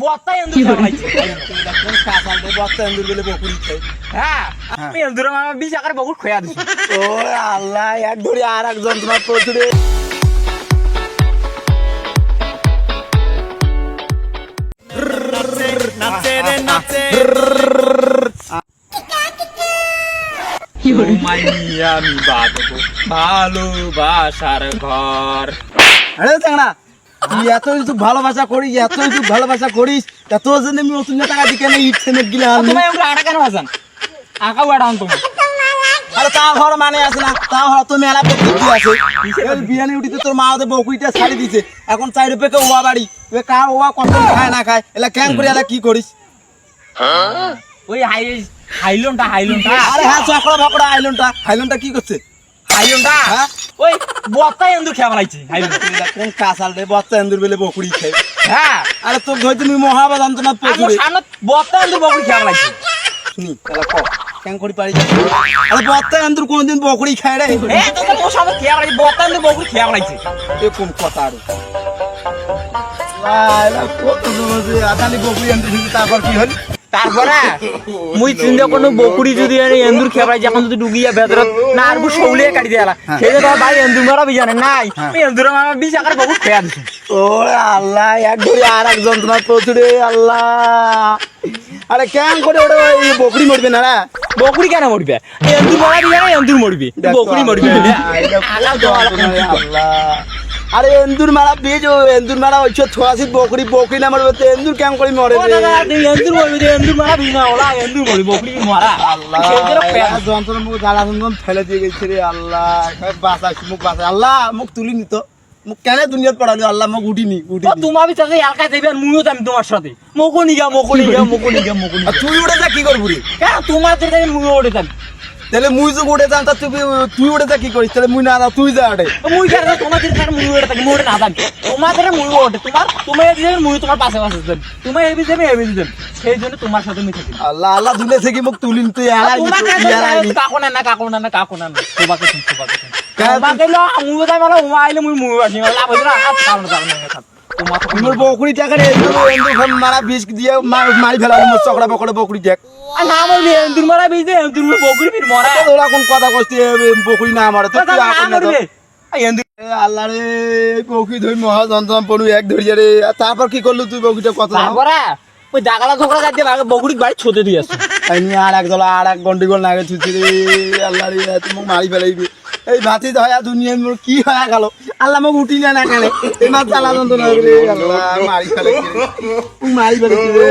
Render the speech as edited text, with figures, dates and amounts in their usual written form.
বত্তা এন্দুর খাওয়াইছে কোন কাঁচাল রে বত্তা এন্দুর বলে বকুড়ি খাই। হ্যাঁ আমি এন্দুর মামা 20 আকারে বকুড় খোয়া দিছি ও আল্লাহ, এক ধরে আর এক যন্ত্রণা প্রচুরে। মাইয়া আমি বাঁধবো ভালোবাসার ঘর। আরে চাংড়া, তুই এত কিছু ভালোবাসা করিস, এত কিছু ভালোবাসা করিস, তা তোর জন্য আমি নতুন টাকা দিকে না ইট সিমেন্ট গিলা আনবো। তুমি আমাকে আটা কেন বাজান আঁকাও আটা আন তুমি। আরে তা ঘর মানে আছে না, তা ঘর তো মেলা পদ্ধতি আছে। এই বিয়ানি উঠিতে তোর মা ওদের বকুইটা ছাড়ি দিছে, এখন 4 রুপে ওয়া বাড়ি কার ওয়া কত খায় না খায়, এলা ক্যাং করে এলা কি করিস? ওই হাইলনটা আরে হ্যাঁ, চকড়া ভকড়া হাইলনটা কি করছে? হ্যাঁ? ওই বত্তা এন্দুর খেয়া ফেলাইছে হাইলন। কোন কাঁচাল রে বত্তা এন্দুর বলে বকুড়ি খাই। হ্যাঁ আরে তোর ধর তুমি মহাবা যন্ত্রণা আমার প্রচুরে। সামনে বত্তা এন্দুর বকুড় খেয়া ফেলাইছে। শুনি এলা ক ক্যাং করে পারি। আরে বত্তা এন্দুর কোনদিন বকুড়ি খায় রে? এ তোকে মোর সামনে খেয়া ফেলাইছে, বত্তা এন্দুর বকুড় খেয়া ফেলাইছে। এ কোন কথা আরে? এলা কত বসে আদানি বকুড়ি এন্দুর শুনছি, তারপর কি হল? তারপরে মুই চিন্তা কোনো বকুড়ি যদি এন্দুর খেয়া ফেলাইছে, এখন যদি ডুগিয়া ভেতরত না আর সৌলিয়ে কাটি দেয়ালা সেই যে তোর ভাই এন্দুর মারা বিজানে নাই এন্দুর মারা 20 আকারে বকুড় খেয়া দিছে। ও আল্লাহ, এক ধরে আর এক যন্ত্রণা প্রচুরে আল্লাহ। আরে ক্যাং করে ওটা ওই বকুড়ি মরবে না রে? বকুড়ি কেন মরবে? এন্দুর মারা বিজানে এন্দুর মরবে, বকুড়ি মরবে আল্লাহ। আরে এন্দুর মারা বীজ, এন্দুর মারা ওই ছোয়াশি বকরি না মরবে তো এন্দুর ক্যাং করে মরে রে? এন্দুর মরবে, এন্দুর মারা বিনা ওলা এন্দুর মরবে, বকুড়ি মারা। আল্লাহ, যন্ত্রণা মুখ জ্বালাতন ফেলে দিয়ে গেছে রে আল্লাহ। বাঁচা মুখ বাঁচা আল্লাহ, মুখ তুলি নিত মুখ কেন দুনিয়াত পড়ালি আল্লাহ, মুখ উঠিনি। তোমার বিচারে এলাকায় যাবে আর মুইও যাবি তোমার সাথে। মকনি গা আর তুই উঠে যা কি করবি রে? কেন তোমার যেটা মুইও ওঠে যাবি। তাহলে মুই যে উঠে যান, তা তুই উঠে যা কি করিস? তাহলে মুই না তুই যা আটে। মুই কেন তোমার যেটা মুই ওঠে থাকি, মুই ওঠে না থাকি। তোমার যেটা মুইও ওঠে, তোমার দিবেন মুই তোমার পাশে যাবেন, তোমার এবি যাবে সেই জন্য তোমার সাথে মিশে থাকি। আল্লাহ আল্লাহ দুলে থেকে মুখ তুলিন তুই এলাই কাকো না তোমাকে তোমাকে লো মুই যাই মালা উমা আইলে মুই আসি লাভ হইবে না। মোর বকরি টাকা রে এন্দুর মারা বিষ দিয়ে মারি ফেলালি মোর চকড়া বকড়ে বকরি টাক। আর না বলি এন্দুর মারা বিজে এন্দুর বকরি ফির মরা ওরা কোন কথা কইছিস? বকরি না মারে তো তুই আপন না তো। এন্দুর আল্লাহ রে, বকরি ধই মহা যন্ত্রণা পড়ু এক ধরিয়া রে। আর তারপর কি করলি তুই বকরিটা কত? তারপরে ওই দাগালা ঝগড়া যাচ্ছে বকরি বাড়ি ছোটে দিয়ে আসছে। আর এক জলা আর এক গন্ডিগোল নাগে ছুটি রে আল্লাহ রে, তুমি মারি ফেলাইবি। এই ভাতি ধয়া দুনিয়ার মোর কি হয়ে গেল আল্লাহ, মোক উঠি না কেন এই মাছ জ্বালা যন্ত্রণা রে আল্লাহ, মারি ফেলাইবি রে।